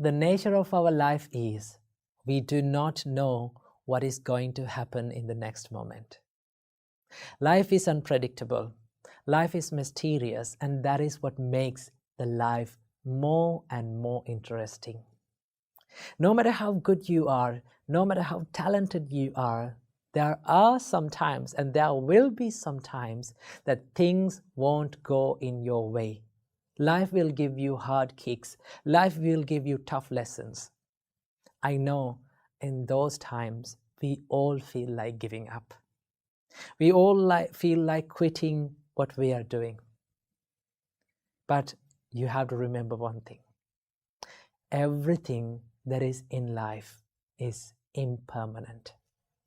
the nature of our life is we do not know what is going to happen in the next moment. Life is unpredictable. Life is mysterious, and that is what makes the life more and more interesting. No matter how good you are, no matter how talented you are, there are some times, and there will be some times, that things won't go in your way. Life will give you hard kicks. Life will give you tough lessons. I know in those times, we all feel like giving up. We all feel like quitting what we are doing. But you have to remember one thing. Everything that is in life is impermanent.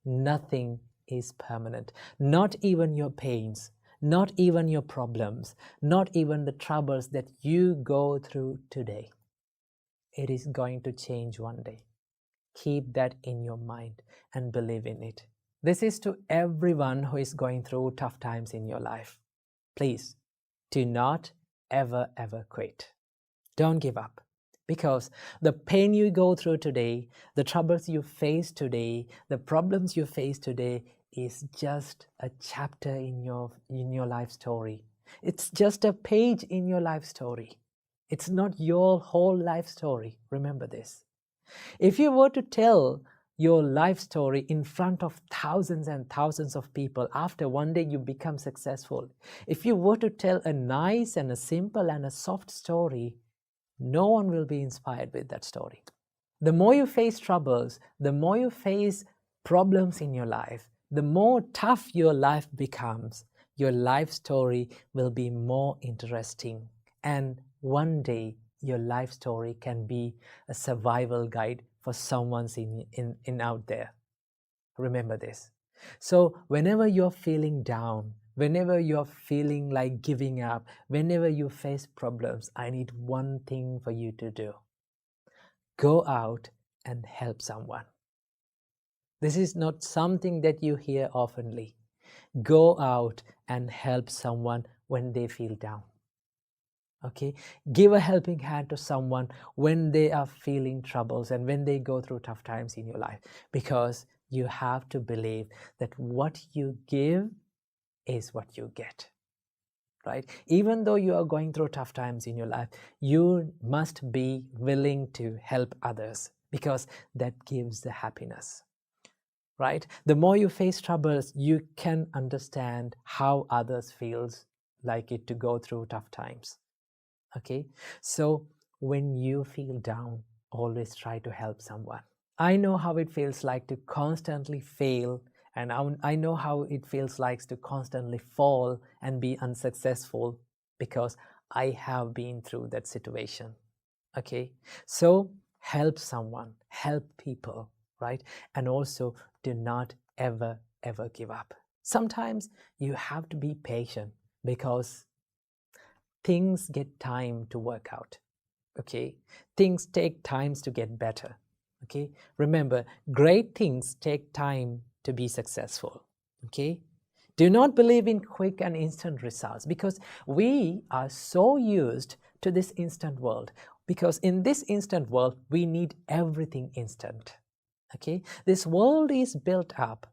Nothing is permanent. Not even your pains, not even your problems, not even the troubles that you go through today. It is going to change one day. Keep that in your mind and believe in it. This is to everyone who is going through tough times in your life. Please, do not ever quit. Don't give up. Because the pain you go through today, the troubles you face today, the problems you face today is just a chapter in your life story. It's just a page in your life story. It's not your whole life story. Remember this. If you were to tell your life story in front of thousands and thousands of people after one day you become successful, if you were to tell a nice and a simple and a soft story, no one will be inspired with that story. The more you face troubles, the more you face problems in your life, the more tough your life becomes, your life story will be more interesting. And one day, your life story can be a survival guide for someone in out there. Remember this. So whenever you're feeling down, whenever you're feeling like giving up, whenever you face problems, I need one thing for you to do. Go out and help someone. This is not something that you hear oftenly. Go out and help someone when they feel down. Okay? Give a helping hand to someone when they are feeling troubles and when they go through tough times in your life. Because you have to believe that what you give is what you get, right? Even though you are going through tough times in your life, you must be willing to help others because that gives the happiness, right? The more you face troubles, you can understand how others feels like it to go through tough times, okay? So when you feel down, always try to help someone. I know how it feels like to constantly fail, and I know how it feels like to constantly fall and be unsuccessful because I have been through that situation. Okay, so help someone, help people, right? And also do not ever give up. Sometimes you have to be patient because things get time to work out. Okay, things take times to get better. Okay, remember, great things take time to be successful. Okay, do not believe in quick and instant results because we are so used to this instant world. Because in this instant world, we need everything instant. Okay, this world is built up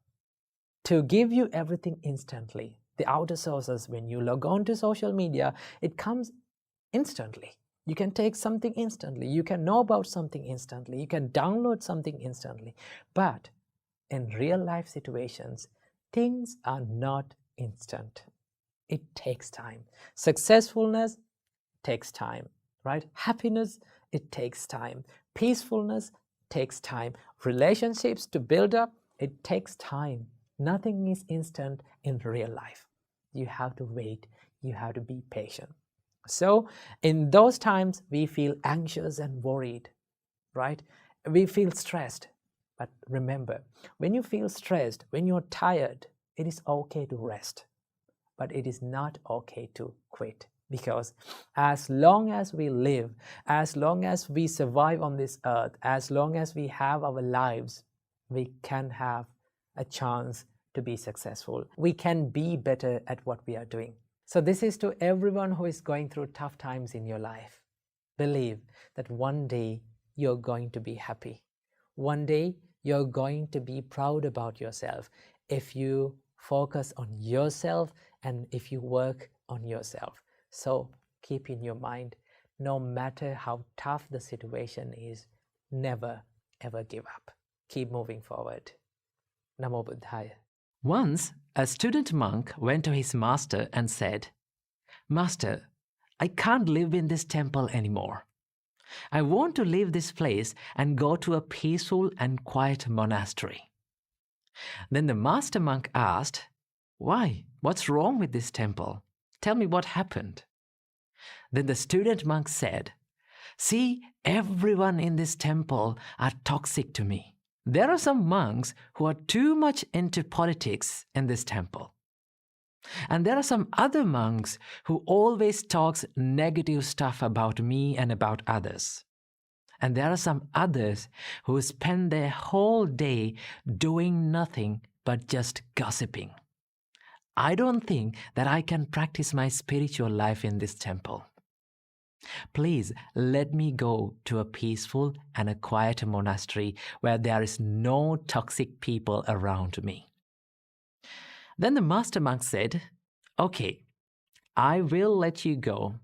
to give you everything instantly. The outer sources, when you log on to social media, it comes instantly. You can take something instantly. You can know about something instantly. You can download something instantly. But in real life situations, things are not instant. It takes time. Successfulness takes time, right? Happiness, it takes time. Peacefulness takes time. Relationships to build up, it takes time. Nothing is instant in real life. You have to wait. You have to be patient. So in those times, we feel anxious and worried, right? We feel stressed. But remember, when you feel stressed, when you're tired, it is okay to rest. But it is not okay to quit. Because as long as we live, as long as we survive on this earth, as long as we have our lives, we can have a chance to be successful. We can be better at what we are doing. So this is to everyone who is going through tough times in your life. Believe that one day you're going to be happy. One day, you're going to be proud about yourself if you focus on yourself and if you work on yourself. So keep in your mind, no matter how tough the situation is, never ever give up. Keep moving forward. Namo Buddhaya. Once, a student monk went to his master and said, "Master, I can't live in this temple anymore. I want to leave this place and go to a peaceful and quiet monastery." Then the master monk asked, "Why? What's wrong with this temple? Tell me what happened." Then the student monk said, "See, everyone in this temple are toxic to me. There are some monks who are too much into politics in this temple. And there are some other monks who always talks negative stuff about me and about others. And there are some others who spend their whole day doing nothing but just gossiping. I don't think that I can practice my spiritual life in this temple. Please let me go to a peaceful and a quiet monastery where there is no toxic people around me." Then the master monk said, "Okay, I will let you go,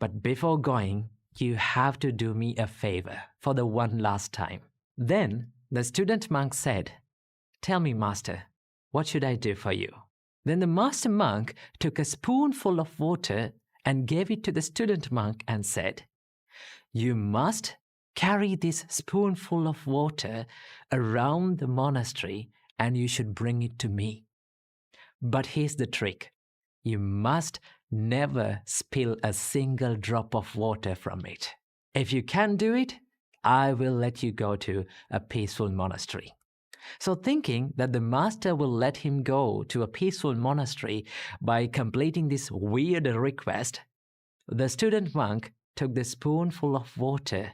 but before going, you have to do me a favor for the one last time." Then the student monk said, "Tell me, master, what should I do for you?" Then the master monk took a spoonful of water and gave it to the student monk and said, "You must carry this spoonful of water around the monastery and you should bring it to me. But here's the trick. You must never spill a single drop of water from it. If you can do it, I will let you go to a peaceful monastery." So thinking that the master will let him go to a peaceful monastery by completing this weird request, the student monk took the spoonful of water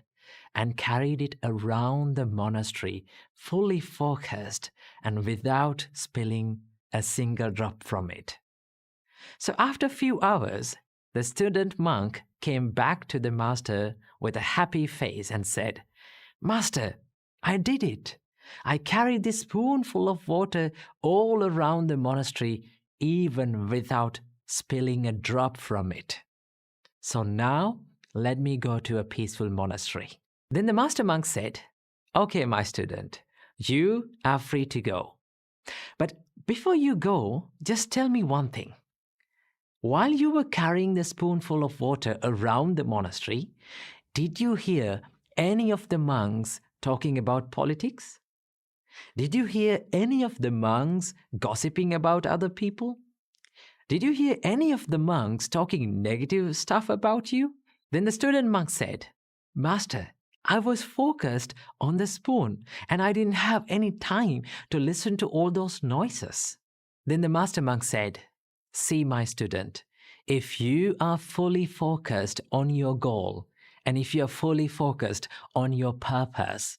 and carried it around the monastery, fully focused and without spilling a single drop from it. So after a few hours, the student monk came back to the master with a happy face and said, "Master, I did it. I carried this spoonful of water all around the monastery, even without spilling a drop from it. So now, let me go to a peaceful monastery." Then the master monk said, "Okay, my student, you are free to go. But before you go, just tell me one thing. While you were carrying the spoonful of water around the monastery, did you hear any of the monks talking about politics? Did you hear any of the monks gossiping about other people? Did you hear any of the monks talking negative stuff about you?" Then the student monk said, "Master, I was focused on the spoon and I didn't have any time to listen to all those noises." Then the master monk said, "See, my student, if you are fully focused on your goal and if you are fully focused on your purpose,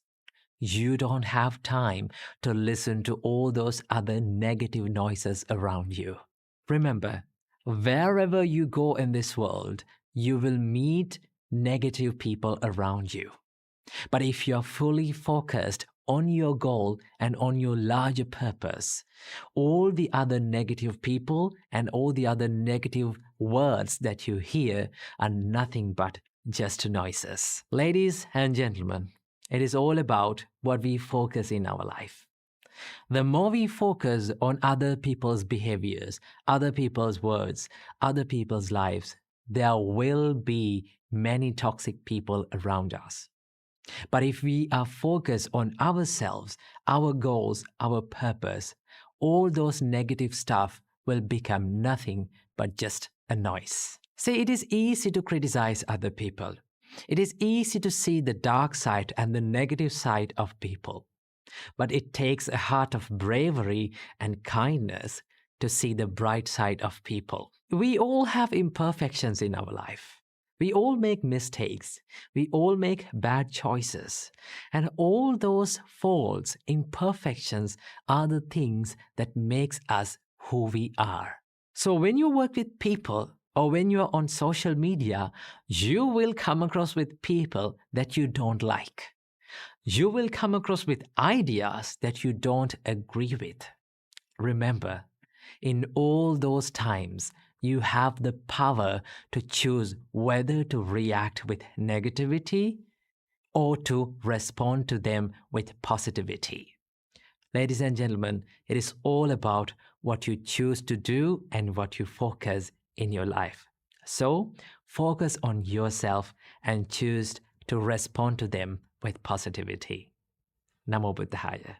you don't have time to listen to all those other negative noises around you. Remember, wherever you go in this world, you will meet negative people around you. But if you're fully focused on your goal and on your larger purpose, all the other negative people and all the other negative words that you hear are nothing but just noises." Ladies and gentlemen, it is all about what we focus in our life. The more we focus on other people's behaviors, other people's words, other people's lives, there will be many toxic people around us. But if we are focused on ourselves, our goals, our purpose, all those negative stuff will become nothing but just a noise. See, it is easy to criticize other people. It is easy to see the dark side and the negative side of people. But it takes a heart of bravery and kindness to see the bright side of people. We all have imperfections in our life. We all make mistakes. We all make bad choices. And all those faults, imperfections are the things that makes us who we are. So when you work with people, or when you are on social media, you will come across with people that you don't like. You will come across with ideas that you don't agree with. Remember, in all those times, you have the power to choose whether to react with negativity or to respond to them with positivity. Ladies and gentlemen, it is all about what you choose to do and what you focus in your life. So, focus on yourself and choose to respond to them with positivity. Namo Buddhaya.